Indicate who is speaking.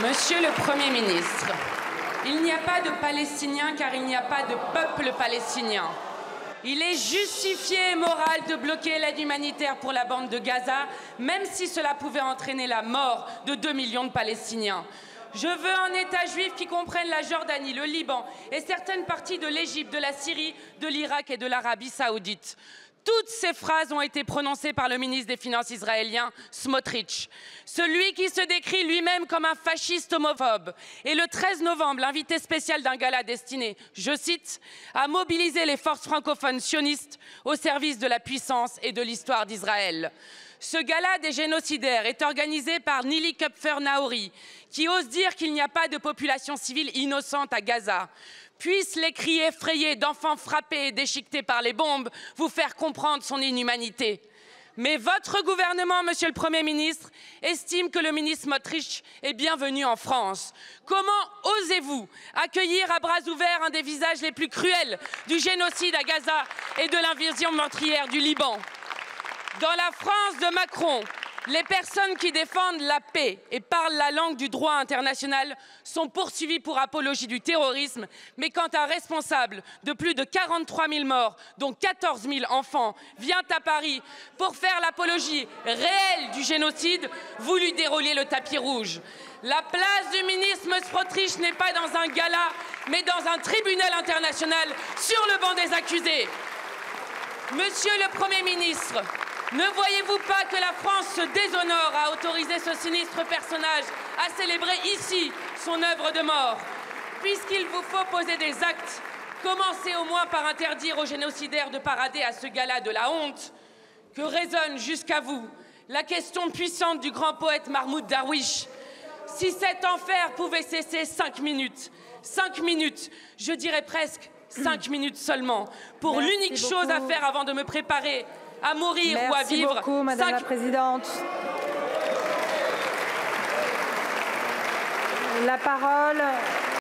Speaker 1: Monsieur le Premier ministre, il n'y a pas de Palestiniens car il n'y a pas de peuple palestinien. Il est justifié et moral de bloquer l'aide humanitaire pour la bande de Gaza, même si cela pouvait entraîner la mort de 2 millions de Palestiniens. Je veux un État juif qui comprenne la Jordanie, le Liban et certaines parties de l'Égypte, de la Syrie, de l'Irak et de l'Arabie saoudite. Toutes ces phrases ont été prononcées par le ministre des Finances israélien, Smotrich, celui qui se décrit lui-même comme un fasciste homophobe. Et le 13 novembre, l'invité spécial d'un gala destiné, je cite, à mobiliser les forces francophones sionistes au service de la puissance et de l'histoire d'Israël. Ce gala des génocidaires est organisé par Nili Kupfer-Naori, qui ose dire qu'il n'y a pas de population civile innocente à Gaza. Puissent les cris effrayés d'enfants frappés et déchiquetés par les bombes vous faire comprendre son inhumanité. Mais votre gouvernement, Monsieur le Premier ministre, estime que le ministre Smotrich est bienvenu en France. Comment osez-vous accueillir à bras ouverts un des visages les plus cruels du génocide à Gaza et de l'invasion meurtrière du Liban? Dans la France de Macron, les personnes qui défendent la paix et parlent la langue du droit international sont poursuivies pour apologie du terrorisme, mais quand un responsable de plus de 43 000 morts, dont 14 000 enfants, vient à Paris pour faire l'apologie réelle du génocide, vous lui déroulez le tapis rouge. La place du ministre Smotrich n'est pas dans un gala, mais dans un tribunal international sur le banc des accusés. Monsieur le Premier ministre, ne voyez-vous pas que la France se déshonore à autoriser ce sinistre personnage à célébrer ici son œuvre de mort? Puisqu'il vous faut poser des actes, commencez au moins par interdire aux génocidaires de parader à ce gala de la honte. Que résonne jusqu'à vous la question puissante du grand poète Mahmoud Darwish. Si cet enfer pouvait cesser 5 minutes, je dirais presque 5 minutes seulement, pour l'unique chose à faire avant de me préparer à mourir ou à vivre.
Speaker 2: Merci beaucoup, Madame la Présidente. La parole